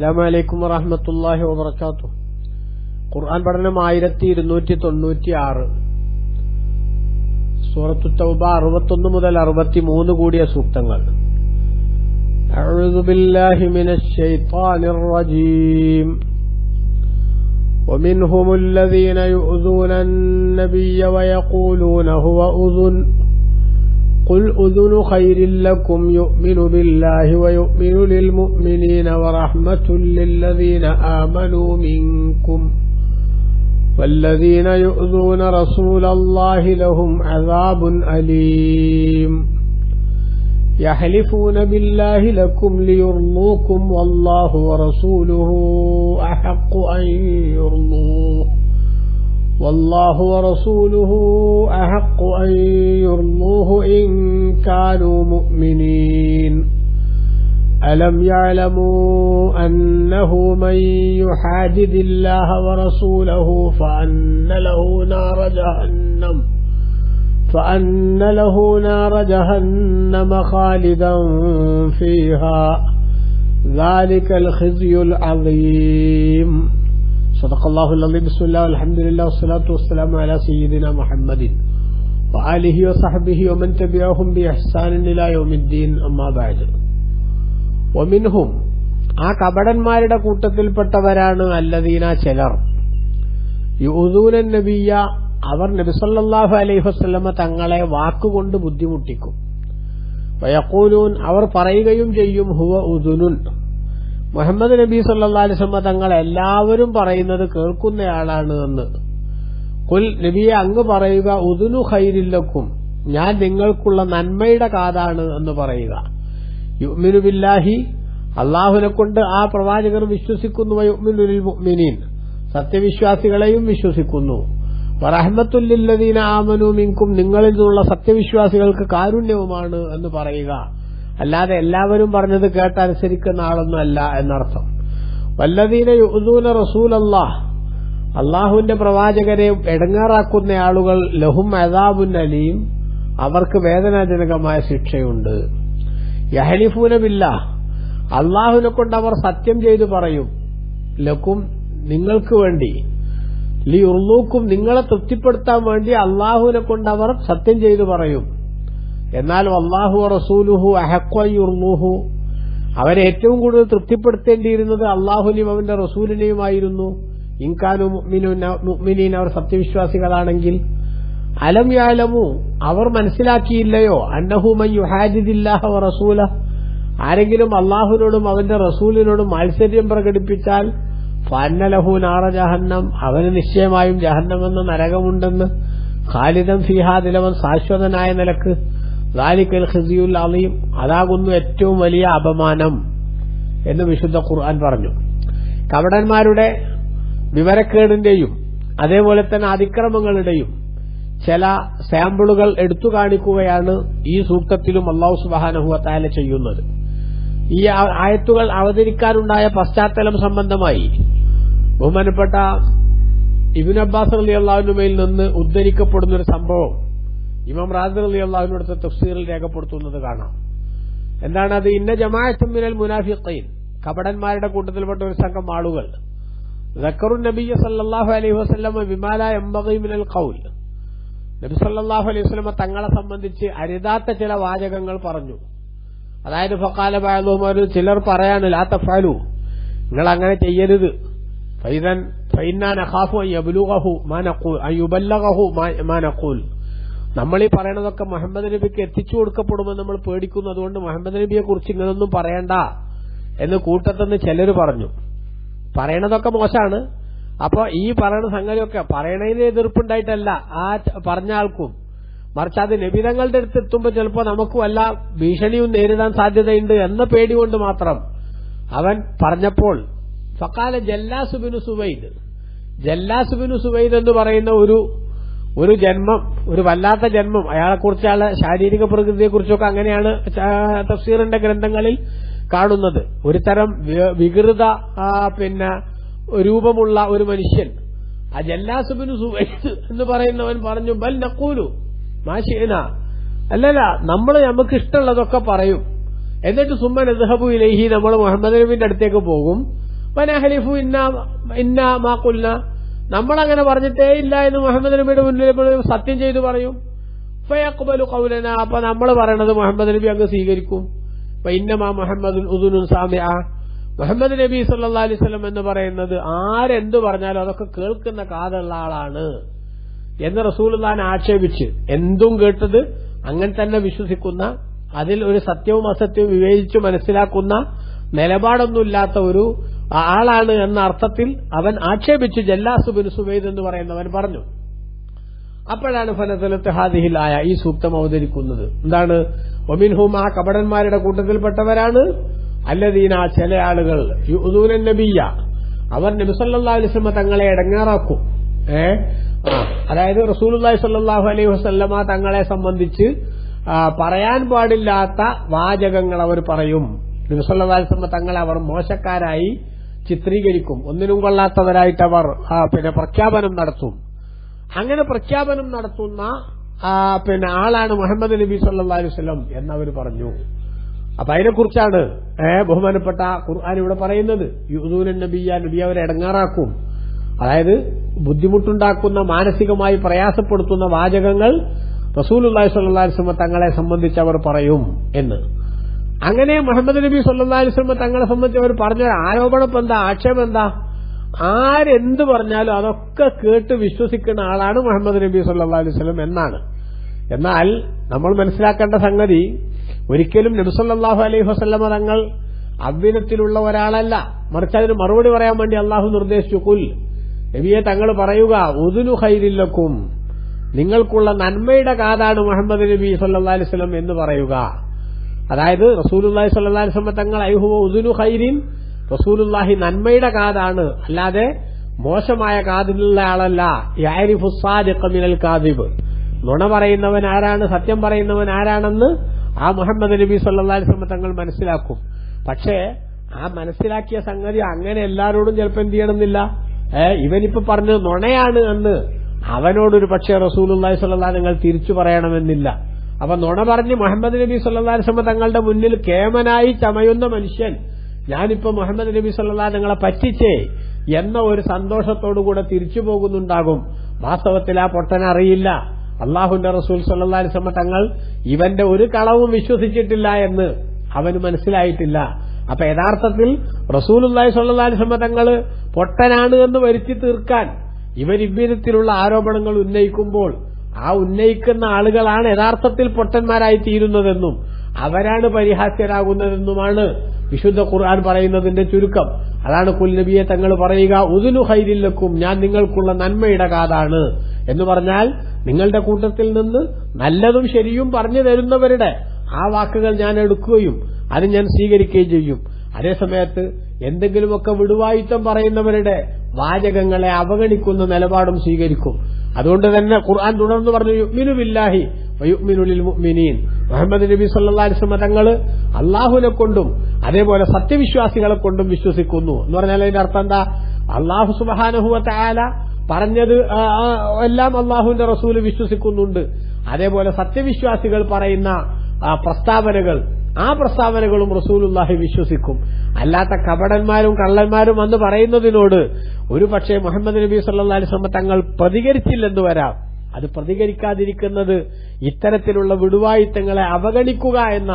അസ്സലാമു അലൈക്കും വറഹ്മത്തുള്ളാഹി വബറകാതുഹു. ഖുർആൻ പഠനം 1296. സൂറത്തു തൗബ 61 മുതൽ 63 കൂടിയ സൂക്തങ്ങൾ. അഊദു ബില്ലാഹി മിനശ് ശൈത്വാനിർ റജീം. ومنهم الذين يؤذون النبي ويقولون هو أذن قل أذن خير لكم يؤمن بالله ويؤمن للمؤمنين ورحمة للذين آمنوا منكم والذين يؤذون رسول الله لهم عذاب أليم يحلفون بالله لكم ليرضوكم والله ورسوله أحق أن يرضوه والله ورسوله أحق أن يرضوه إن كانوا مؤمنين ألم يعلموا أنه من يحادد الله ورسوله فأن له نار جهنم خالدا فيها ذلك الخزي العظيم. صدق الله العظيم. بسم الله والحمد لله والصلاة والسلام على سيدنا محمد وآله وصحبه ومن تبعهم بإحسان إلى يوم الدين. أما بعد. ومنهم ആ കപടന്മാരുടെ കൂട്ടത്തിൽപ്പെട്ടവരാണ് അല്ലദീന ചിലർ യുഊദൂന നബിയ അവർ നബി സല്ലല്ലാഹു അലൈഹി വസല്ലമ തങ്ങളെ വാക്കുകൊണ്ട് ബുദ്ധിമുട്ടിക്കും. വയഖൂലൂൻ അവർ പറയുകയും ചെയ്യും ഹുവ ഉദുനുൻ മുഹമ്മദ് നബി സല്ലല്ലാഹു അലൈഹി വസല്ലമ തങ്ങൾ എല്ലാവരും പറയുന്നത് കേൾക്കുന്നയാളാണ് എന്ന്. ഖുൽ നബിയെ അങ്ങ് പറയുക ഉദുനു ഖൈരില്ലക്കും ഞാൻ നിങ്ങൾക്കുള്ള നന്മയുടെ കാതാണ് എന്ന് പറയുക. യുഅ്മിനു ബില്ലാഹി അല്ലാഹുവിനെ കൊണ്ട് ആ പ്രവാചകർ വിശ്വസിക്കുന്നു. വയുഅ്മിനു ലിൽ മുഅ്മിനീൻ സത്യവിശ്വാസികളെയും വിശ്വസിക്കുന്നു. വറഹ്മത്തുൽ ലില്ലദീന ആമനൂ മിൻകും നിങ്ങളിൽ നിന്നുള്ള സത്യവിശ്വാസികൾക്ക് കാരുണ്യവുമാണ് എന്ന് പറയുക. അല്ലാതെ എല്ലാവരും പറഞ്ഞത് കേട്ടനുസരിക്കുന്ന ആളൊന്നും അല്ല എന്നർത്ഥം. വല്ലദീന യുഊദൂന റസൂലല്ലാഹ് അല്ലാഹുവിന്റെ പ്രവാചകരെ എടങ്ങേറാക്കുന്ന ആളുകൾ ലഹും അദാബുൻ അലീം അവർക്ക് വേദനാജനകമായ ശിക്ഷയുണ്ട്. യഹ്ലിഫൂന ബില്ലാഹ് അല്ലാഹുവിനെ കൊണ്ട് അവർ സത്യം ചെയ്തു പറയും. ലക്കും നിങ്ങൾക്ക് വേണ്ടി ലിയുർലൂക്കും നിങ്ങളെ തൃപ്തിപ്പെടുത്താൻ വേണ്ടി അല്ലാഹുവിനെ കൊണ്ട് അവർ സത്യം ചെയ്തു പറയും. എന്നാൽ വല്ലാഹു റസൂലുഹു അഹഖ്ഖു യുർലൂഹു അവരെ ഏറ്റവും കൂടുതൽ തൃപ്തിപ്പെടുത്തേണ്ടിയിരുന്നത് അല്ലാഹുവിനെയും അവന്റെ റസൂലിനെയുമായിരുന്നു. ഇൻകാനു മുഅ്മിനീൻ അവർ സത്യവിശ്വാസികളാണെങ്കിൽ. അലം യഅലമു അവർ മനസ്സിലാക്കിയില്ലയോ അന്നഹു മൻ യുഹാദിദില്ലാഹ വറസൂലഹു ആരെങ്കിലും അല്ലാഹുവിനോടും അവന്റെ റസൂലിനോടും മാത്സര്യം പ്രകടിപ്പിച്ചാൽ ഫഅന്ന ലഹു നാറ ജഹന്നം അവന് നിശ്ചയമായും ജഹന്നമെന്ന നരകമുണ്ടെന്ന്. ഖാലിദൻ ഫീഹാ ദിലവൻ ശാശ്വതനായ നിലക്ക്. ദാലികൽ ഖിസിയുൽ അലീം അതാകുന്നു ഏറ്റവും വലിയ അപമാനം എന്ന് വിശുദ്ധ ഖുർആൻ പറഞ്ഞു. കപടന്മാരുടെ വിവരക്കേടിന്റെയും അതേപോലെ തന്നെ അതിക്രമങ്ങളുടെയും ചില സാമ്പിളുകൾ എടുത്തു കാണിക്കുകയാണ് ഈ സൂക്തത്തിലും അല്ലാഹു സുബ്ഹാനഹു വ തആല ചെയ്യുന്നത്. ഈ ആയത്തുകൾ അവതരിക്കാനുണ്ടായ പശ്ചാത്തലം സംബന്ധമായി ബഹുമാനപ്പെട്ട ഇബ്നു അബ്ബാസ് റളിയല്ലാഹു അൻഹുവിൽ നിന്ന് ഉദ്ധരിക്കപ്പെടുന്ന ഒരു സംഭവം ഇമാം റാസി റളിയല്ലാഹു അൻഹു അടുത്ത തഫ്സീറിൽ രേഖപ്പെടുത്തുന്നത് കാണാം. എന്താണ് അത്? ഇന്ന ജമാഅത്തും മിനൽ മുനാഫിഖീൻ കപടന്മാരുടെ കൂട്ടത്തിൽപ്പെട്ട ഒരു സംഘം ആളുകൾ ദക്കറു നബിയ്യ സല്ലല്ലാഹു അലൈഹി വസല്ലം ബിമാ ലാ യംബഗി മിനൽ ഖൗൽ നബി സല്ലല്ലാഹു അലൈഹി വസല്ലം തങ്ങളെ സംബന്ധിച്ച് അരുതാത്ത ചില വാചകങ്ങൾ പറഞ്ഞു. അതായത് ഫഖാല ബഅദുഹും ചിലർ പറയാണ് ലാ തഫഅലു നിങ്ങൾ അങ്ങനെ ചെയ്യരുത്. ഫഇന്നാ നഖാഫു അൻ യബ്ലുഗഹു മാ നഖൂൽ അൻ യുബല്ലഗഹു മാ നഖൂൽ നമ്മൾ ഈ പറയണതൊക്കെ മുഹമ്മദ് നബിക്ക് എത്തിച്ചു കൊടുക്കപ്പെടുമെന്ന് നമ്മൾ പേടിക്കുന്നു. അതുകൊണ്ട് മുഹമ്മദ് നബിയെ കുറിച്ച് ഇങ്ങനൊന്നും പറയണ്ട എന്ന് കൂട്ടത്തെന്ന് ചിലർ പറഞ്ഞു. പറയണതൊക്കെ മോശമാണ്. അപ്പൊ ഈ പറയുന്ന സംഗതിയൊക്കെ പറയണതിന് എതിർപ്പുണ്ടായിട്ടല്ല ആ പറഞ്ഞ ആൾക്കും, മറിച്ച് അത് നബിതങ്ങളുടെ അടുത്ത് എത്തുമ്പോൾ ചിലപ്പോൾ നമുക്ക് വല്ല ഭീഷണിയും നേരിടാൻ സാധ്യതയുണ്ട് എന്ന പേടി കൊണ്ട് മാത്രം അവൻ പറഞ്ഞപ്പോൾ ഫഖാല ജല്ലാസ് ബിനു സുവൈദ് എന്ന് പറയുന്ന ഒരു ജന്മം, ഒരു വല്ലാത്ത ജന്മം, അയാളെക്കുറിച്ച് അയാളെ ശാരീരിക പ്രകൃതിയെക്കുറിച്ചൊക്കെ അങ്ങനെയാണ് തഫ്സീറിന്റെ ഗ്രന്ഥങ്ങളിൽ കാണുന്നത്. ഒരു തരം വികൃത രൂപമുള്ള ഒരു മനുഷ്യൻ. ആ ജല്ലാസ് ബിനു സുവൈദ് എന്ന് പറയുന്നവൻ പറഞ്ഞു ബൽ നഖൂലു മാശിഅന അല്ലല്ല നമ്മൾ നമുക്ക് ഇഷ്ടമുള്ളതൊക്കെ പറയും. എന്നിട്ട് സുമ്മൻ അദ്ഹബു ഇലൈഹി നമ്മൾ മുഹമ്മദ് നബിന്റെ അടുത്തേക്ക് പോകും. വനഹലിഫു ഇന്നാ മാ ഖുൽന, നമ്മളങ്ങനെ പറഞ്ഞിട്ടേ ഇല്ല എന്ന് മുഹമ്മദ് നബിയുടെ മുന്നിൽ സത്യം ചെയ്തു പറയും. ഫയഖ്ബലു ഖൗലന, അപ്പൊ നമ്മൾ പറയണത് മുഹമ്മദ് നബി അങ്ങ് സ്വീകരിക്കും. ഇന്നമാ മുഹമ്മദുൻ ഉദുനുൻ സാമിഅ, മുഹമ്മദ് നബി സല്ലല്ലാഹു അലൈഹി വസല്ലം എന്ന് പറയുന്നത് ആരെന്ത് പറഞ്ഞാലും അതൊക്കെ കേൾക്കുന്ന കാതുള്ള ആളാണ് എന്ന് റസൂലുള്ളാഹിനെ ആക്ഷേപിച്ച് എന്തും കേട്ടത് അങ്ങനെ തന്നെ വിശ്വസിക്കുന്ന, അതിൽ ഒരു സത്യവും അസത്യവും വിവേചിച്ചു മനസ്സിലാക്കുന്ന നിലപാടൊന്നുമില്ലാത്ത ഒരു ആളാണ് എന്ന അർത്ഥത്തിൽ അവൻ ആക്ഷേപിച്ചു. ജല്ലാസ് ബിൻ സുവൈദ് എന്ന് പറയുന്നവൻ പറഞ്ഞു. അപ്പോഴാണ് ഫനസലത്ത് ഹാദിഹിൽ ആയ ഈ സൂക്തം അവതരിക്കുന്നത്. എന്താണ്? വമിൻഹും, ആ കപടന്മാരുടെ കൂട്ടത്തിൽപ്പെട്ടവരാണ് അല്ലദീന, ചില ആളുകൾ യുദൂനൻ നബിയ്യ, അവർ നബി സല്ലല്ലാഹു അലൈഹി വസല്ലം തങ്ങളെ ഇടങ്ങേറാക്കും. അതായത് റസൂലുള്ളാഹി സ്വല്ലല്ലാഹു അലൈഹി വസല്ലമ തങ്ങളെ സംബന്ധിച്ച് പറയാൻ പാടില്ലാത്ത വാചകങ്ങൾ അവർ പറയും. നബി സല്ലല്ലാഹു അലൈഹി വസല്ലം തങ്ങളെ അവർ മോശക്കാരായി ചിത്രീകരിക്കും, ഒന്നിനും കൊള്ളാത്തവരായിട്ട് അവർ പ്രഖ്യാപനം നടത്തും. അങ്ങനെ പ്രഖ്യാപനം നടത്തുന്ന ആളാണ് മുഹമ്മദ് നബി സല്ലല്ലാഹു അലൈഹി വസല്ലം എന്നവർ പറഞ്ഞു. അപ്പൊ അതിനെക്കുറിച്ചാണ് ബഹുമാനപ്പെട്ട ഖുർആൻ ഇവിടെ പറയുന്നത്. യുദൂനൻ നബിയ്യ, നബി അവരെ ഇടങ്ങാറാക്കും. അതായത് ബുദ്ധിമുട്ടുണ്ടാക്കുന്ന, മാനസികമായി പ്രയാസപ്പെടുത്തുന്ന വാചകങ്ങൾ റസൂലുള്ളാഹി സ്വല്ലല്ലാഹു അലൈഹി വസല്ലം തങ്ങളെ സംബന്ധിച്ച് അവർ പറയും എന്ന്. അങ്ങനെ മുഹമ്മദ് നബി സ്വല്ലല്ലാഹു അലൈഹി വസല്ലം തങ്ങളെ സംബന്ധിച്ച് അവർ പറഞ്ഞ ആരോപണം എന്താ, ആക്ഷേപം എന്താ? ആരെന്ത് പറഞ്ഞാലും അതൊക്കെ കേട്ട് വിശ്വസിക്കുന്ന ആളാണ് മുഹമ്മദ് നബി സല്ലല്ലാഹു അലൈഹി വസല്ലം എന്നാണ്. എന്നാൽ നമ്മൾ മനസ്സിലാക്കേണ്ട സംഗതി, ഒരിക്കലും നബി സല്ലല്ലാഹു അലൈഹി വസല്ലമ തങ്ങൾ അദ്വിനത്തിലുള്ള ഒരാളല്ല. മറിച്ച് അതിന് മറുപടി പറയാൻ വേണ്ടി അള്ളാഹു നിർദ്ദേശിച്ചു, കുൽ, നബിയെ തങ്ങൾ പറയുക, ഉദുനു ഖൈരില്ലക്കും, നിങ്ങൾക്കുള്ള നന്മയുടെ കാതാണ് മുഹമ്മദ് നബി സല്ലല്ലാഹു അലൈഹി വസല്ലം എന്ന് പറയുക. അതായത് റസൂലുള്ളാഹി സ്വല്ലല്ലാഹു അലൈഹി വസല്ലം തങ്ങൾ അയ്ഹുവ ഉദുനു ഖൈരിൻ, റസൂലുള്ളാഹി നന്മയുടെ കാതാണ്, അല്ലാതെ മോശമായ കാതിലുള്ള ആളല്ല. യഅരിഫു സ്സാദിഖ മിനൽ കാദിബ്, നുണ പറയുന്നവൻ ആരാണ്, സത്യം പറയുന്നവൻ ആരാണെന്ന് ആ മുഹമ്മദ് നബി സല്ലല്ലാഹു അലൈഹി വസല്ലം തങ്ങൾ മനസ്സിലാക്കും. പക്ഷേ ആ മനസ്സിലാക്കിയ സംഗതി അങ്ങനെ എല്ലാവരോടും ചിലപ്പോൾ എന്ത് ചെയ്യണമെന്നില്ല. ഇവനിപ്പോ പറഞ്ഞത് നുണയാണ് എന്ന് അവനോടൊരു പക്ഷേ റസൂലുള്ളാഹി സ്വല്ലല്ലാഹു നിങ്ങൾ തിരിച്ചു പറയണമെന്നില്ല. അപ്പൊ നുണ പറഞ്ഞ് മുഹമ്മദ് നബി സല്ലല്ലാഹു അലൈഹി വസല്ലം തങ്ങളുടെ മുന്നിൽ കേമനായി ചമയുന്ന മനുഷ്യൻ, ഞാനിപ്പോ മുഹമ്മദ് നബി സല്ലല്ലാഹു നിങ്ങളെ പറ്റിച്ചേ എന്ന ഒരു സന്തോഷത്തോടുകൂടെ തിരിച്ചു പോകുന്നുണ്ടാകും. വാസ്തവത്തിൽ ആ പൊട്ടൻ അറിയില്ല അള്ളാഹുവിന്റെ റസൂൽ സല്ലല്ലാഹു അലൈഹി വസല്ലം തങ്ങൾ ഇവന്റെ ഒരു കളവും വിശ്വസിച്ചിട്ടില്ല എന്ന് അവന് മനസ്സിലായിട്ടില്ല. അപ്പൊ യഥാർത്ഥത്തിൽ റസൂലുള്ളാഹി സ്വല്ലല്ലാഹു അലൈഹി വസല്ലം തങ്ങൾ പൊട്ടനാണ് എന്ന് വരുത്തി തീർക്കാൻ ഇവർ ഇவ்விധത്തിലുള്ള ആരോപണങ്ങൾ ഉന്നയിക്കുമ്പോൾ ആ ഉന്നയിക്കുന്ന ആളുകളാണ് യഥാർത്ഥത്തിൽ പൊട്ടന്മാരായി തീരുന്നതെന്നും അവരാണ് പരിഹാസ്യരാകുന്നതെന്നുമാണ് വിശുദ്ധ ഖുർആൻ പറയുന്നതിന്റെ ചുരുക്കം. അതാണ് കുൽ നബിയെ തങ്ങൾ പറയുക, ഉദുനു ഖൈരില്ലക്കും, ഞാൻ നിങ്ങൾക്കുള്ള നന്മയുടെ കാതാണ് എന്ന് പറഞ്ഞാൽ നിങ്ങളുടെ കൂട്ടത്തിൽ നിന്ന് നല്ലതും ശരിയും പറഞ്ഞു തരുന്നവരുടെ ആ വാക്കുകൾ ഞാൻ എടുക്കുകയും അത് ഞാൻ സ്വീകരിക്കുകയും ചെയ്യും. അതേസമയത്ത് എന്തെങ്കിലുമൊക്കെ വിടുവായിത്തം പറയുന്നവരുടെ വാചകങ്ങളെ അവഗണിക്കുന്ന നിലപാടും സ്വീകരിക്കും. അതുകൊണ്ട് തന്നെ ഖുർആൻ തുടർന്ന് പറഞ്ഞു, യുഅ്മിനു ബില്ലാഹി വയുഅ്മിനു ലിൽ മുഅ്മിനീൻ, മുഹമ്മദ് നബി സല്ലല്ലാഹു അലൈഹി വസല്ലം തങ്ങൾ അള്ളാഹുവിനെ കൊണ്ടും അതേപോലെ സത്യവിശ്വാസികളെ കൊണ്ടും വിശ്വസിക്കുന്നു എന്ന് പറഞ്ഞാൽ അതിന്റെ അർത്ഥം എന്താ? അള്ളാഹു സുബ്ഹാനഹു വ തആല പറഞ്ഞത് എല്ലാം അള്ളാഹുവിന്റെ റസൂല് വിശ്വസിക്കുന്നുണ്ട്. അതേപോലെ സത്യവിശ്വാസികൾ പറയുന്ന പ്രസ്താവനകൾ, ആ പ്രസ്താവനകളും റസൂലുള്ളാഹി വിശ്വസിക്കും. അല്ലാത്ത കപടന്മാരും കള്ളന്മാരും വന്ന് പറയുന്നതിനോട് ഒരു പക്ഷേ മുഹമ്മദ് നബി സല്ലല്ലാഹു അലൈഹി വസല്ലം തങ്ങൾ പ്രതികരിച്ചില്ലെന്ന് വരാം. അത് പ്രതികരിക്കാതിരിക്കുന്നത് ഇത്തരത്തിലുള്ള വിടുവായിത്തങ്ങളെ അവഗണിക്കുക എന്ന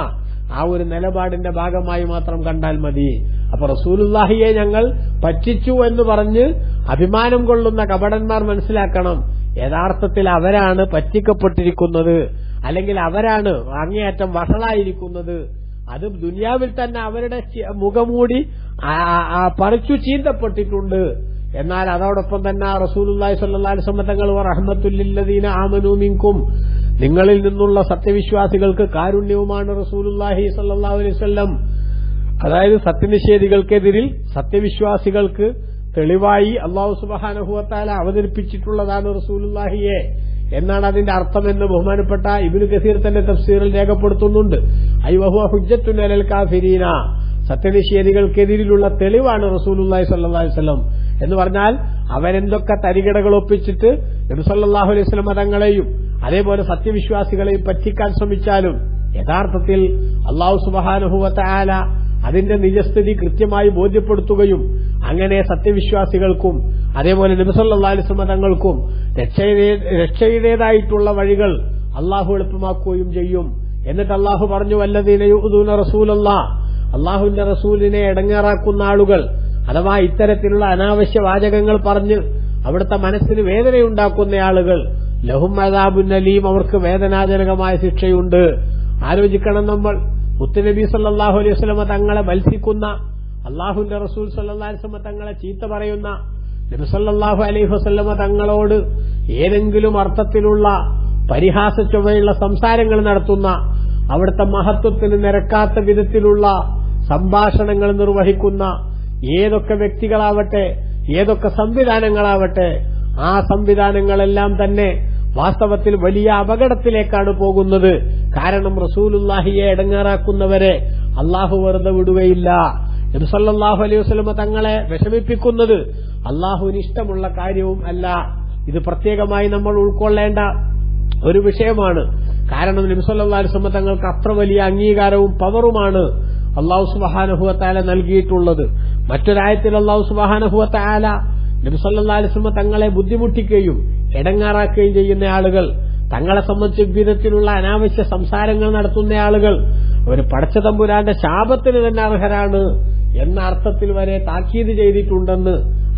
ആ ഒരു നിലപാടിന്റെ ഭാഗമായി മാത്രം കണ്ടാൽ മതി. അപ്പൊ റസൂലുള്ളാഹിയെ ഞങ്ങൾ പറ്റിച്ചു എന്ന് പറഞ്ഞ് അഭിമാനം കൊള്ളുന്ന കപടന്മാർ മനസ്സിലാക്കണം, യഥാർത്ഥത്തിൽ അവരാണ് പറ്റിക്കപ്പെട്ടിരിക്കുന്നത്, അല്ലെങ്കിൽ അവരാണ് അങ്ങേയറ്റം വഷളായിരിക്കുന്നത്. അത് ദുനിയാവിൽ തന്നെ അവരുടെ മുഖമൂടി പറിച്ചു ചീന്തപ്പെട്ടിട്ടുണ്ട്. എന്നാൽ അതോടൊപ്പം തന്നെ റസൂലുള്ളാഹി സ്വല്ലല്ലാഹു അലൈഹി വസല്ലം തങ്ങൾ റഹ്മത്തുൽ ലില്ലദീന ആമനൂ മിൻകും, നിങ്ങളിൽ നിന്നുള്ള സത്യവിശ്വാസികൾക്ക് കാരുണ്യവുമാണ് റസൂലുള്ളാഹി സ്വല്ലല്ലാഹു അലൈഹി വസല്ലം. അതായത് സത്യനിഷേധികൾക്കെതിരിൽ സത്യവിശ്വാസികൾക്ക് തെളിവായി അല്ലാഹു സുബ്ഹാനഹു വ തആല അവതരിപ്പിച്ചിട്ടുള്ളതാണ് റസൂലുള്ളാഹിയെ എന്നാണ് അതിന്റെ അർത്ഥമെന്ന് ബഹുമാനപ്പെട്ട ഇബ്നു കസീർ തന്റെ തഫ്സീറിൽ രേഖപ്പെടുത്തുന്നുണ്ട്. അയ്വഹുവ ഹുജ്ജത്തുൻ അലൽ കാഫിരീന, സത്യനിഷേധികൾക്കെതിരിലുള്ള തെളിവാണ് റസൂലുള്ളാഹി സ്വല്ലല്ലാഹു അലൈഹി വസല്ലം എന്ന് പറഞ്ഞാൽ അവരെന്തൊക്കെ തരികിടകൾ ഒപ്പിച്ചിട്ട് നബി സല്ലല്ലാഹു അലൈഹി വസല്ലം തങ്ങളെയും അതേപോലെ സത്യവിശ്വാസികളെയും പറ്റിക്കാൻ ശ്രമിച്ചാലും യഥാർത്ഥത്തിൽ അല്ലാഹു സുബ്ഹാനഹു വ തആല അതിന്റെ നിജസ്ഥിതി കൃത്യമായി ബോധ്യപ്പെടുത്തുകയും അങ്ങനെ സത്യവിശ്വാസികൾക്കും അതേപോലെ നബി സല്ലല്ലാഹു അലൈഹി വസല്ലം തങ്ങൾക്കും രക്ഷയുടേതായിട്ടുള്ള വഴികൾ അള്ളാഹു എളുപ്പമാക്കുകയും ചെയ്യും. എന്നിട്ട് അള്ളാഹു പറഞ്ഞു, വല്ലദീന യുഊദൂന റസൂലല്ലാഹ്, അള്ളാഹുവിന്റെ റസൂലിനെ ഇടങ്ങേറാക്കുന്ന ആളുകൾ, അഥവാ ഇത്തരത്തിലുള്ള അനാവശ്യ വാചകങ്ങൾ പറഞ്ഞ് അവിടുത്തെ മനസ്സിന് വേദനയുണ്ടാക്കുന്ന ആളുകൾ, ലഹും അദാബുൻ അലീം, അവർക്ക് വേദനാജനകമായ ശിക്ഷയുണ്ട്. ആലോചിക്കണം, നമ്മൾ മുത്തുനബി സല്ലല്ലാഹു അലൈഹി വസല്ലം തങ്ങളെ മത്സിക്കുന്ന, അള്ളാഹുവിന്റെ റസൂൽ സല്ലല്ലാഹു അലൈഹി വസല്ലം തങ്ങളെ ചീത്ത പറയുന്ന, നബി സല്ലല്ലാഹു അലൈഹി വസല്ലം തങ്ങളോട് ഏതെങ്കിലും അർത്ഥത്തിലുള്ള പരിഹാസ ചൊവ്വയുള്ള സംസാരങ്ങൾ നടത്തുന്ന, അവിടുത്തെ മഹത്വത്തിന് നിരക്കാത്ത വിധത്തിലുള്ള സംഭാഷണങ്ങൾ നിർവഹിക്കുന്ന ഏതൊക്കെ വ്യക്തികളാവട്ടെ, ഏതൊക്കെ സംവിധാനങ്ങളാവട്ടെ, ആ സംവിധാനങ്ങളെല്ലാം തന്നെ വാസ്തവത്തിൽ വലിയ അപകടത്തിലേക്കാണ് പോകുന്നത്. കാരണം റസൂലുള്ളാഹിയെ ഇടങ്ങേറാക്കുന്നവരെ അള്ളാഹു വെറുതെ വിടുകയില്ല. നബി സല്ലല്ലാഹു അലൈഹി വസല്ലം തങ്ങളെ വിഷമിപ്പിക്കുന്നത് അള്ളാഹുവിന് ഇഷ്ടമുള്ള കാര്യവും അല്ല. ഇത് പ്രത്യേകമായി നമ്മൾ ഉൾക്കൊള്ളേണ്ട ഒരു വിഷയമാണ്. കാരണം നബി സല്ലല്ലാഹു അലൈഹി വസല്ലം തങ്ങൾക്ക് അത്ര വലിയ അംഗീകാരവും പവറുമാണ് അല്ലാഹു സുബ്ഹാനഹു വ തആല നൽകിയിട്ടുള്ളത്. മറ്റൊരായത്തിൽ അല്ലാഹു സുബ്ഹാനഹു വ തആല നബി സല്ലല്ലാഹു അലൈഹി വസല്ലം തങ്ങളെ ബുദ്ധിമുട്ടിക്കുകയും ഇടങ്ങാറാക്കുകയും ചെയ്യുന്ന ആളുകൾ, തങ്ങളെ സംബന്ധിച്ച് വിധത്തിലുള്ള അനാവശ്യ സംസാരങ്ങൾ നടത്തുന്ന ആളുകൾ, അവർ പടച്ച തമ്പുരാന്റെ ശാപത്തിന് തന്നെ അർഹരാണ് എന്ന അർത്ഥത്തിൽ വരെ താക്കീത് ചെയ്തിട്ടുണ്ടെന്ന്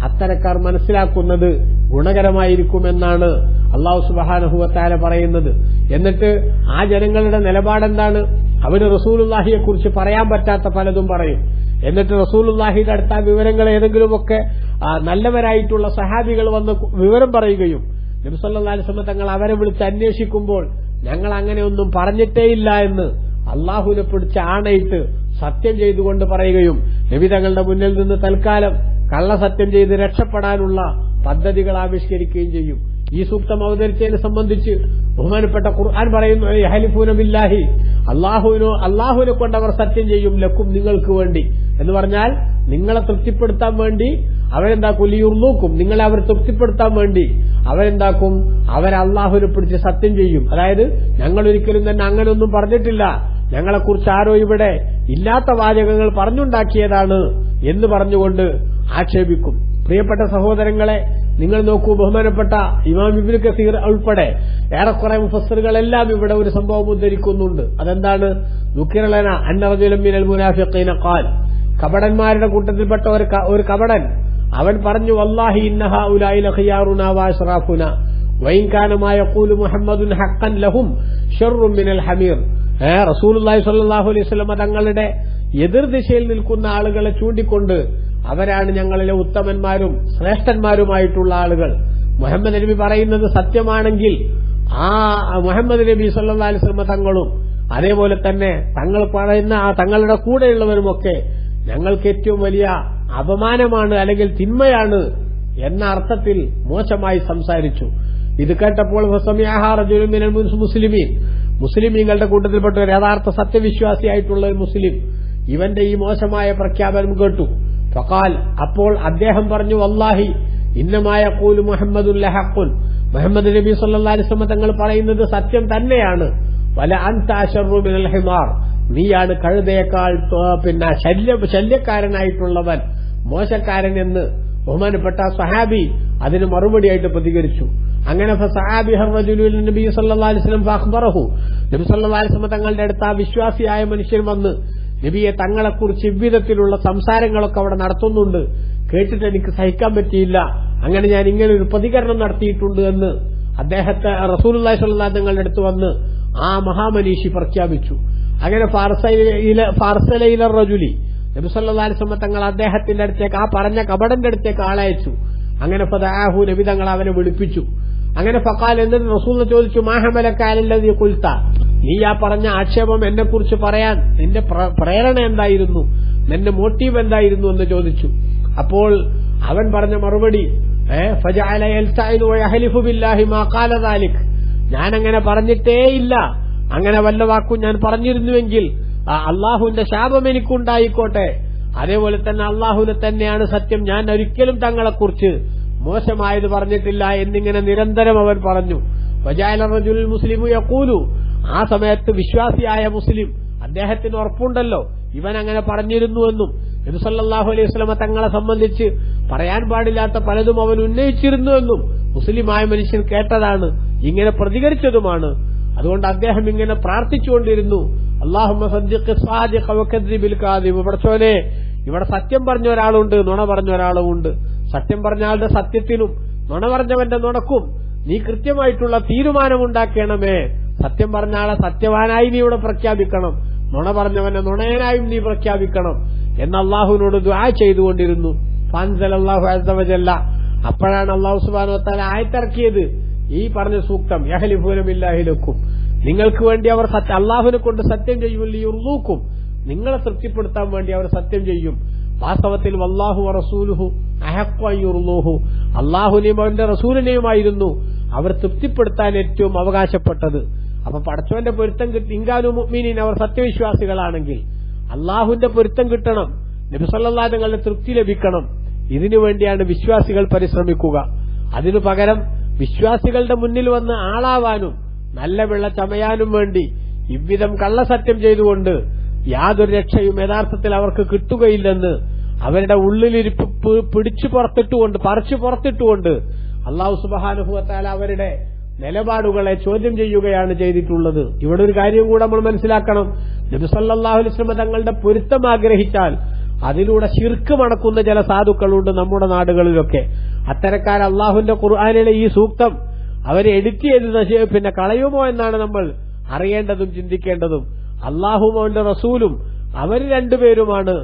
അത്തരക്കാർ മനസ്സിലാക്കുന്നത് ഗുണകരമായിരിക്കുമെന്നാണ് അല്ലാഹു സുബ്ഹാനഹു വ തആല പറയുന്നത്. എന്നിട്ട് ആ ജനങ്ങളുടെ നിലപാടെന്താണ്? അവര് റസൂലുള്ളാഹിയെക്കുറിച്ച് പറയാൻ പറ്റാത്ത പലതും പറയും. എന്നിട്ട് റസൂലുള്ളാഹിയുടെ അടുത്ത വിവരങ്ങൾ ഏതെങ്കിലുമൊക്കെ നല്ലവരായിട്ടുള്ള സഹാബികൾ വന്ന് വിവരം പറയുകയും നബി സല്ലല്ലാഹു അലൈഹി വസല്ലം തങ്ങൾ അവരെ വിളിച്ച് അന്വേഷിക്കുമ്പോൾ ഞങ്ങൾ അങ്ങനെയൊന്നും പറഞ്ഞിട്ടേയില്ല എന്ന് അള്ളാഹുവിനെ പിടിച്ച് ആണയിട്ട് സത്യം ചെയ്തുകൊണ്ട് പറയുകയും നബി തങ്ങളുടെ മുന്നിൽ നിന്ന് തൽക്കാലം കള്ളസത്യം ചെയ്ത് രക്ഷപ്പെടാനുള്ള പദ്ധതികൾ ആവിഷ്കരിക്കുകയും ചെയ്യും. ഈ സൂക്തം അവതരിച്ചതിനെ സംബന്ധിച്ച് ബഹുമാനപ്പെട്ട ഖുർആൻ പറയുന്നു, യഹ്ലിഫൂന ബില്ലാഹി, അള്ളാഹുവിനെ കൊണ്ട് അവർ സത്യം ചെയ്യും, ലക്കും, നിങ്ങൾക്ക് വേണ്ടി എന്ന് പറഞ്ഞാൽ നിങ്ങളെ തൃപ്തിപ്പെടുത്താൻ വേണ്ടി അവരെന്താക്കും, ലിയുർലൂക്കും, നിങ്ങളെ അവർ തൃപ്തിപ്പെടുത്താൻ വേണ്ടി അവരെന്താക്കും, അള്ളാഹുവിനെ പിടിച്ച് സത്യം ചെയ്യും. അതായത് ഞങ്ങൾ ഒരിക്കലും തന്നെ അങ്ങനെയൊന്നും പറഞ്ഞിട്ടില്ല, ഞങ്ങളെക്കുറിച്ച് ആരോ ഇവിടെ ഇല്ലാത്ത വാചകങ്ങൾ പറഞ്ഞുണ്ടാക്കിയതാണ് എന്ന് പറഞ്ഞുകൊണ്ട് ആക്ഷേപിക്കും. പ്രിയപ്പെട്ട സഹോദരങ്ങളെ, നിങ്ങൾ നോക്കൂ, ബഹുമാനപ്പെട്ട ഇമാം ഇബ്നു കസീർ ഉൾപ്പെടെ ഏറെക്കുറെ മുഫസ്സിറുകളെല്ലാം ഇവിടെ ഒരു സംഭവം ഉദ്ധരിക്കുന്നുണ്ട്. അതെന്താണ്? ദുഃഖിറലന അന്ന റജുലൻ മിനൽ മുനാഫിഖീന ഖാൽ, കപടന്മാരുടെ കൂട്ടത്തിൽപ്പെട്ട ഒരു കപടൻ അവൻ പറഞ്ഞു, വല്ലാഹി ഇന്ന ഹൗലാഇ ലഖിയാറുനാ വഅശ്റാഫുന വഇൻ കാന മാ യഖൂലു മുഹമ്മദുൻ ഹഖ്ഖൻ ലഹും ശർറുൻ മിനൽ ഹമീർ. റസൂലുള്ളാഹി സ്വല്ലല്ലാഹു അലൈഹി വസല്ലം തങ്ങളുടെ എതിർദിശയിൽ നിൽക്കുന്ന ആളുകളെ ചൂണ്ടിക്കൊണ്ട് അവരാണ് ഞങ്ങളിലെ ഉത്തമന്മാരും ശ്രേഷ്ഠന്മാരുമായിട്ടുള്ള ആളുകൾ. മുഹമ്മദ് നബി പറയുന്നത് സത്യമാണെങ്കിൽ ആ മുഹമ്മദ് നബി സല്ലല്ലാഹു അലൈഹി വസല്ലം തങ്ങളും അതേപോലെ തന്നെ തങ്ങൾ പറയുന്ന തങ്ങളുടെ കൂടെയുള്ളവരുമൊക്കെ ഞങ്ങൾക്ക് ഏറ്റവും വലിയ അപമാനമാണ് അല്ലെങ്കിൽ തിന്മയാണ് എന്ന അർത്ഥത്തിൽ മോശമായി സംസാരിച്ചു. ഇത് കേട്ടപ്പോൾ മുസ്ലിമീങ്ങളുടെ കൂട്ടത്തിൽപ്പെട്ട ഒരു യഥാർത്ഥ സത്യവിശ്വാസിയായിട്ടുള്ള ഒരു മുസ്ലിം ഇവന്റെ ഈ മോശമായ പ്രഖ്യാപനം കേട്ടു. ഫഖാൽ, അപ്പോൾ അദ്ദേഹം പറഞ്ഞു, വല്ലാഹി ഇന്നമാ യഖൂലു മുഹമ്മദുൻ ലഹഖുൻ, മുഹമ്മദ് നബി സല്ലല്ലാഹു അലൈഹി വസല്ലം തങ്ങൾ പറയുന്നത് സത്യം തന്നെയാണ്. വല അൻത അശറു മിനൽ ഹിമാർ, നീയാണ് കഴുതയേക്കാൾ ശല്യക്കാരനായിട്ടുള്ളവൻ, മോശക്കാരൻ എന്ന് ബഹുമാനപ്പെട്ട സഹാബി അതിന് മറുപടിയായിട്ട് പ്രതികരിച്ചു. അങ്ങനെ നബി സല്ലല്ലാഹു അലൈഹി വസല്ലം ഫഅഖ്ബറഹു, നബി സല്ലല്ലാഹു അലൈഹി വസല്ലം തങ്ങളുടെ അടുത്ത് ആ വിശ്വാസിയായ മനുഷ്യൻ വന്ന് നബിയെ തങ്ങളെക്കുറിച്ച് ഇவ்விധത്തിലുള്ള സംസാരങ്ങളൊക്കെ അവിടെ നടത്തുന്നുണ്ട്, കേട്ടിട്ട് എനിക്ക് സഹിക്കാൻ പറ്റിയില്ല, അങ്ങനെ ഞാൻ ഇങ്ങനെ ഒരു പ്രതികരണം നടത്തിയിട്ടുണ്ട് എന്ന് അദ്ദേഹത്തെ റസൂലുള്ളാഹി സ്വല്ലല്ലാഹു അലൈഹി തങ്ങളുടെ അടുത്ത് വന്ന് ആ മഹാമനീഷി പ്രഖ്യാപിച്ചു. അങ്ങനെ ഫാർസലയില റജുലി, നബി സല്ലല്ലാഹു അലൈഹി വസല്ലം തങ്ങൾ അദ്ദേഹത്തിന്റെ അടുത്തേക്ക്, ആ പറഞ്ഞ കപടന്റെ അടുത്തേക്ക് ആളയച്ചു. അങ്ങനെ ഫദഅഹു, നബി തങ്ങൾ അവനെ വിളിപ്പിച്ചു. അങ്ങനെ ഫഖാൽ, എന്നിട്ട് റസൂൽ ചോദിച്ചു, മാ ഹമലക അലല്ലദീ ഖുൽത, നീ ആ പറഞ്ഞ ആക്ഷേപം എന്നെ കുറിച്ച് പറയാൻ നിന്റെ പ്രേരണ എന്തായിരുന്നു, നിന്റെ മോട്ടീവ് എന്തായിരുന്നു എന്ന് ചോദിച്ചു. അപ്പോൾ അവൻ പറഞ്ഞ മറുപടി, ഫജഅല യൽതഇനു വയഹ്ലിഫു ബില്ലാഹി മാ ഖാല ദാലിക്, ഞാൻ അങ്ങനെ പറഞ്ഞിട്ടേയില്ല, അങ്ങനെ വല്ല വാക്കും ഞാൻ പറഞ്ഞിരുന്നുവെങ്കിൽ അള്ളാഹുവിന്റെ ശാപം എനിക്കുണ്ടായിക്കോട്ടെ, അതേപോലെ തന്നെ അള്ളാഹുവിനെ തന്നെയാണ് സത്യം, ഞാൻ ഒരിക്കലും തങ്ങളെക്കുറിച്ച് മോശമായത് പറഞ്ഞിട്ടില്ല എന്നിങ്ങനെ നിരന്തരം അവൻ പറഞ്ഞു. വജഅല റജുൽ മുസ്ലിമു യഖൂലു, ആ സമയത്ത് വിശ്വാസിയായ മുസ്ലിം, അദ്ദേഹത്തിന് ഉറപ്പുണ്ടല്ലോ ഇവൻ അങ്ങനെ പറഞ്ഞിരുന്നുവെന്നും നബി സല്ലല്ലാഹു അലൈഹി വസല്ലമ തങ്ങളെ സംബന്ധിച്ച് പറയാൻ പാടില്ലാത്ത പലതും അവൻ ഉന്നയിച്ചിരുന്നുവെന്നും മുസ്ലിമായ മനുഷ്യൻ കേട്ടതാണ്, ഇങ്ങനെ പ്രതികരിച്ചതുമാണ്. അതുകൊണ്ട് അദ്ദേഹം ഇങ്ങനെ പ്രാർത്ഥിച്ചുകൊണ്ടിരുന്നു, അല്ലാഹുമ്മ സദ്ദിഖ് സ്വാദിഖ വകദ്ദിബിൽ കാദിബ്. പടച്ചോനെ, ഇവിടെ സത്യം പറഞ്ഞ ഒരാളുണ്ട്, നുണ പറഞ്ഞ ഒരാളുമുണ്ട്. സത്യം പറഞ്ഞ ആളുടെ സത്യത്തിനും നുണ പറഞ്ഞവന്റെ നുണക്കും നീ കൃത്യമായിട്ടുള്ള തീരുമാനമുണ്ടാക്കണമേ. സത്യം പറഞ്ഞ ആളെ സത്യവാനായി നീ ഇവിടെ പ്രഖ്യാപിക്കണം, നുണ പറഞ്ഞവനെ നുണയനായും നീ പ്രഖ്യാപിക്കണം എന്ന് അള്ളാഹുവിനോട് ദുആ ചെയ്തുകൊണ്ടിരുന്നു. ഫഅൻസലല്ലാഹു അസ്സ വജല്ല, അപ്പോഴാണ് അല്ലാഹു സുബ്ഹാനഹു വ തആല ആയത്തിറക്കിയത് ഈ പറഞ്ഞ സൂക്തം, യഹ്ലിഫൂന ബില്ലാഹി ലക്കും, നിങ്ങൾക്ക് വേണ്ടി അവർ അള്ളാഹുവിനെ കൊണ്ട് സത്യം ചെയ്യും, ലിയുർദൂക്കും, നിങ്ങളെ തൃപ്തിപ്പെടുത്താൻ വേണ്ടി അവർ സത്യം ചെയ്യും. വാസ്തവത്തിൽ വല്ലാഹു വറസൂലുഹു അഹഖ്ഖു അൻ യുർദൂഹു, അള്ളാഹുവിനെയും അവന്റെ റസൂലിനെയുമായിരുന്നു അവർ തൃപ്തിപ്പെടുത്താൻ ഏറ്റവും അവകാശപ്പെട്ടത്. അപ്പൊ പടച്ചവന്റെ പൊരുത്തം കിട്ടി, ഇൻകാനു മുഅ്മിനീൻ, അവർ സത്യവിശ്വാസികളാണെങ്കിൽ അള്ളാഹുവിന്റെ പൊരുത്തം കിട്ടണം, നബി സല്ലല്ലാഹു അലൈഹി വസല്ലമയുടെ തൃപ്തി ലഭിക്കണം. ഇതിനുവേണ്ടിയാണ് വിശ്വാസികൾ പരിശ്രമിക്കുക. അതിനു പകരം വിശ്വാസികളുടെ മുന്നിൽ വന്ന് ആളാവാനും നല്ല വെള്ള ചമയാനും വേണ്ടി ഇவ்விധം കള്ളസത്യം ചെയ്തുകൊണ്ട് യാതൊരു രക്ഷയും യഥാർത്ഥത്തിൽ അവർക്ക് കിട്ടുകയില്ലെന്ന് അവരുടെ ഉള്ളിലിരിപ്പ് പറിച്ചു പുറത്തിട്ടുകൊണ്ട് അല്ലാഹു സുബ്ഹാനഹു വ തആല അവരുടെ നിലപാടുകളെ ചോദ്യം ചെയ്യുകയാണ് ചെയ്തിട്ടുള്ളത്. ഇവിടെ ഒരു കാര്യം കൂടെ നമ്മൾ മനസ്സിലാക്കണം, നബി സല്ലല്ലാഹു അലൈഹി വസല്ലം തങ്ങളുടെ പൊരുത്തം ആഗ്രഹിച്ചാൽ അതിലൂടെ ശിർക്ക് മണക്കുന്ന ചില സാധുക്കളുണ്ട് നമ്മുടെ നാടുകളിലൊക്കെ. അത്തരക്കാർ അള്ളാഹുവിന്റെ ഖുർആനിലെ ഈ സൂക്തം അവരെ എഡിറ്റ് ചെയ്ത് കളയുമോ എന്നാണ് നമ്മൾ അറിയേണ്ടതും ചിന്തിക്കേണ്ടതും. അള്ളാഹുവും അവന്റെ റസൂലും അവർ രണ്ടുപേരുമാണ്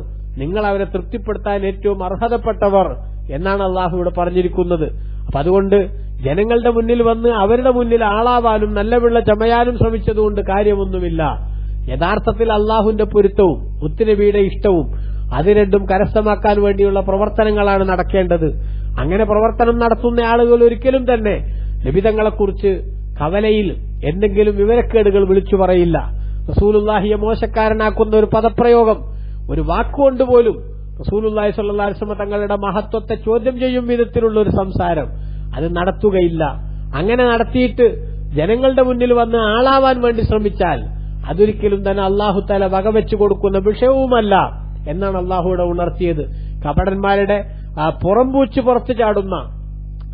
നിങ്ങൾ അവരെ തൃപ്തിപ്പെടുത്താൻ ഏറ്റവും അർഹതപ്പെട്ടവർ എന്നാണ് അള്ളാഹു ഇവിടെ പറഞ്ഞിരിക്കുന്നത്. അപ്പൊ അതുകൊണ്ട് ജനങ്ങളുടെ മുന്നിൽ വന്ന് അവരുടെ മുന്നിൽ ആളാവാനും നല്ല വെള്ള ചമയാനും ശ്രമിച്ചതുകൊണ്ട് കാര്യമൊന്നുമില്ല. യഥാർത്ഥത്തിൽ അള്ളാഹുവിന്റെ പൊരുത്തവും മുത്തുനബിയുടെ ഇഷ്ടവും അത് രണ്ടും കരസ്ഥമാക്കാൻ വേണ്ടിയുള്ള പ്രവർത്തനങ്ങളാണ് നടക്കേണ്ടത്. അങ്ങനെ പ്രവർത്തനം നടത്തുന്ന ആളുകൾ ഒരിക്കലും തന്നെ നബിതങ്ങളെക്കുറിച്ച് കവലയിൽ എന്തെങ്കിലും വിവരക്കേടുകൾ വിളിച്ചു പറയില്ല. റസൂലുള്ളാഹിയെ മോശക്കാരനാക്കുന്ന ഒരു പദപ്രയോഗം, ഒരു വാക്കുകൊണ്ട് പോലും റസൂലുള്ളാഹി സ്വല്ലല്ലാഹു അലൈഹി വസല്ലം തങ്ങളുടെ മഹത്വത്തെ ചോദ്യം ചെയ്യും വിധത്തിലുള്ള ഒരു സംസാരം അത് നടത്തുകയില്ല. അങ്ങനെ നടത്തിയിട്ട് ജനങ്ങളുടെ മുന്നിൽ വന്ന് ആളാവാൻ വേണ്ടി ശ്രമിച്ചാൽ അതൊരിക്കലും തന്നെ അല്ലാഹു തആല വകവെച്ചു കൊടുക്കുന്ന വിഷയവുമല്ല എന്നാണ് അല്ലാഹുവിടെ ഉണർത്തിയത്. കപടന്മാരുടെ പുറംപൂച്ച് പുറത്തു ചാടുന്ന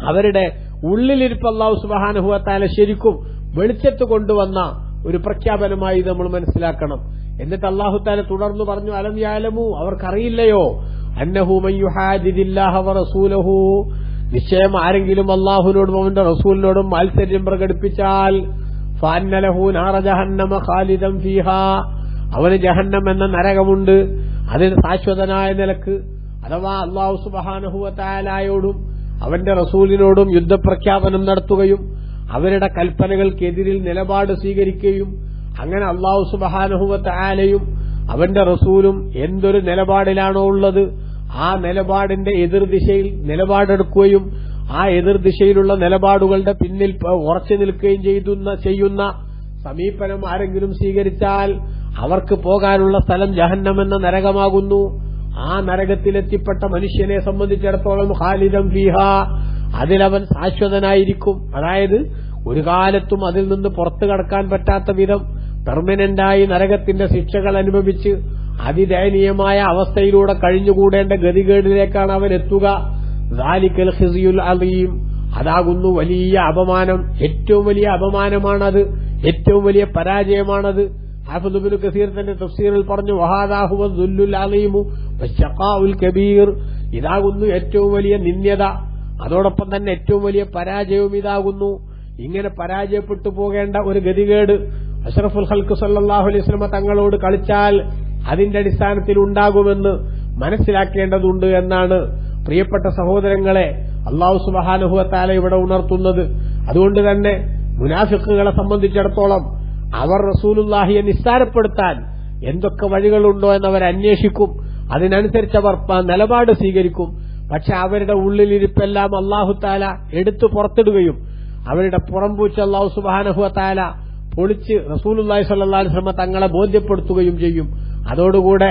അവരുടെ ഉള്ളിലിരിപ്പ് അല്ലാഹു സുബ്ഹാനഹു വ തആല ശരിക്കും വെളിച്ചത്ത് കൊണ്ടുവന്ന ഒരു പ്രഖ്യാപനമായി നമ്മൾ മനസ്സിലാക്കണം. എന്നിട്ട് അല്ലാഹു തആല തുടർന്നു പറഞ്ഞു, അലം യഅലമു, അവർക്കറിയില്ലയോ, അന്നഹു മൻ യുഹാദിദില്ലാഹ വറസൂലഹു, നിശ്ചയം ആരെങ്കിലും അല്ലാഹുവിനോടും അവന്റെ റസൂലിനോടും മാത്സര്യം പ്രകടിപ്പിച്ചാൽ ഫഅന്ന ലഹു നാറ ജഹന്നമ ഖാലിദൻ ഫീഹാ, അവന് ജഹന്നം എന്ന നരകമുണ്ട്, അതിന് ശാശ്വതനായ നിലക്ക്. അഥവാ അല്ലാഹു സുബ്ഹാനഹു വ തആലയോടും അവന്റെ റസൂലിനോടും യുദ്ധപ്രഖ്യാപനം നടത്തുകയും അവരുടെ കൽപ്പനകൾക്കെതിരിൽ നിലപാട് സ്വീകരിക്കുകയും അങ്ങനെ അല്ലാഹു സുബ്ഹാനഹു വ തആലയും അവന്റെ റസൂലും എന്തൊരു നിലപാടിലാണോ ഉള്ളത് ആ നിലപാടിന്റെ എതിർദിശയിൽ നിലപാടെടുക്കുകയും ആ എതിർദിശയിലുള്ള നിലപാടുകളുടെ പിന്നിൽ ഉറച്ചു നിൽക്കുകയും ചെയ്യുന്ന സമീപനം ആരെങ്കിലും സ്വീകരിച്ചാൽ അവർക്ക് പോകാനുള്ള സ്ഥലം ജഹന്നം എന്ന നരകമാകുന്നു. ആ നരകത്തിലെത്തിപ്പെട്ട മനുഷ്യനെ സംബന്ധിച്ചിടത്തോളം ഖാലിദൻ ഫീഹാ, അതിലവൻ ശാശ്വതനായിരിക്കും. അതായത് ഒരു കാലത്തും അതിൽ നിന്ന് പുറത്തു കടക്കാൻ പറ്റാത്ത വിധം പെർമനന്റായി നരകത്തിന്റെ ശിക്ഷകൾ അനുഭവിച്ച് അതിദയനീയമായ അവസ്ഥയിലൂടെ കഴിഞ്ഞുകൂടേണ്ട ഗതികേടിലേക്കാണ് അവൻ എത്തുക. ദാലിക്കൽ ഖിസ്യുൽ അലീം, അതാകുന്നു വലിയ അപമാനം, ഏറ്റവും വലിയ അപമാനമാണത്, ഏറ്റവും വലിയ പരാജയമാണത്. ഹാഫിദ് ഇബ്നു കസീർ തന്റെ തഫ്സീറിൽ പറഞ്ഞു, വഹാദാ ഹുവ ദുല്ലുൽ അലീമു വശഖാഉൽ കബീർ, ഇതാകുന്നു ഏറ്റവും വലിയ നിന്ദ്യത, അതോടൊപ്പം തന്നെ ഏറ്റവും വലിയ പരാജയവും ഇതാകുന്നു. ഇങ്ങനെ പരാജയപ്പെട്ടു പോകേണ്ട ഒരു ഗതികേട് അഷ്റഫുൽ ഖൽഖ് സല്ലല്ലാഹു അലൈഹി വസല്ലം തങ്ങളോട് കളിച്ചാൽ അതിന്റെ അടിസ്ഥാനത്തിൽ ഉണ്ടാകുമെന്ന് മനസ്സിലാക്കേണ്ടതുണ്ട് എന്നാണ് പ്രിയപ്പെട്ട സഹോദരങ്ങളെ അല്ലാഹു സുബ്ഹാനഹു വ തആല ഇവിടെ ഉണർത്തുന്നത്. അതുകൊണ്ട് തന്നെ മുനാഫിഖുകളെ സംബന്ധിച്ചിടത്തോളം അവർ റസൂലുള്ളാഹിയെ നിസ്സാരപ്പെടുത്താൻ എന്തൊക്കെ വഴികളുണ്ടോ എന്നവർ അന്വേഷിക്കും, അതിനനുസരിച്ച് അവർ നിലപാട് സ്വീകരിക്കും. പക്ഷെ അവരുടെ ഉള്ളിലിരിപ്പെല്ലാം അല്ലാഹു തആല എടുത്തു പുറത്തിടുകയും അവരുടെ പുറംപൂച്ച് അല്ലാഹു സുബ്ഹാനഹു വ തആല പൊളിച്ച് റസൂലുള്ളാഹി സ്വല്ലല്ലാഹു അലൈഹി വസല്ലം തങ്ങളെ ബോധ്യപ്പെടുത്തുകയും ചെയ്യും. അതോടുകൂടെ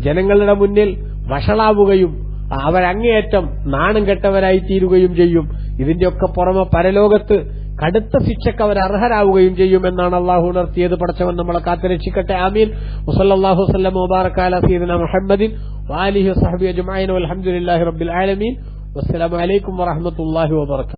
ജനങ്ങളുടെ മുന്നിൽ വഷളാവുകയും അവരങ്ങേയറ്റം നാണം കെട്ടവരായി തീരുകയും ചെയ്യും. ഇതിന്റെയൊക്കെ പുറമെ പരലോകത്ത് കടുത്ത ശിക്ഷയ്ക്ക് അവർ അർഹരാവുകയും ചെയ്യുമെന്നാണ് അള്ളാഹു ഉണർത്തിയത്. പടച്ചവൻ നമ്മളെ കാത്തുരക്ഷിക്കട്ടെ. ആമീൻ. വസല്ലല്ലാഹു വസല്ലമ വബാറക അലാ സയ്യിദിനാ മുഹമ്മദിൻ വആലിഹി വസഹ്ബിഹി അജ്മഈൻ വൽഹംദുലില്ലാഹി റബ്ബിൽ ആലമീൻ. വസ്സലാമു അലൈക്കും വറഹ്മത്തുള്ളാഹി വബറകാതുഹു.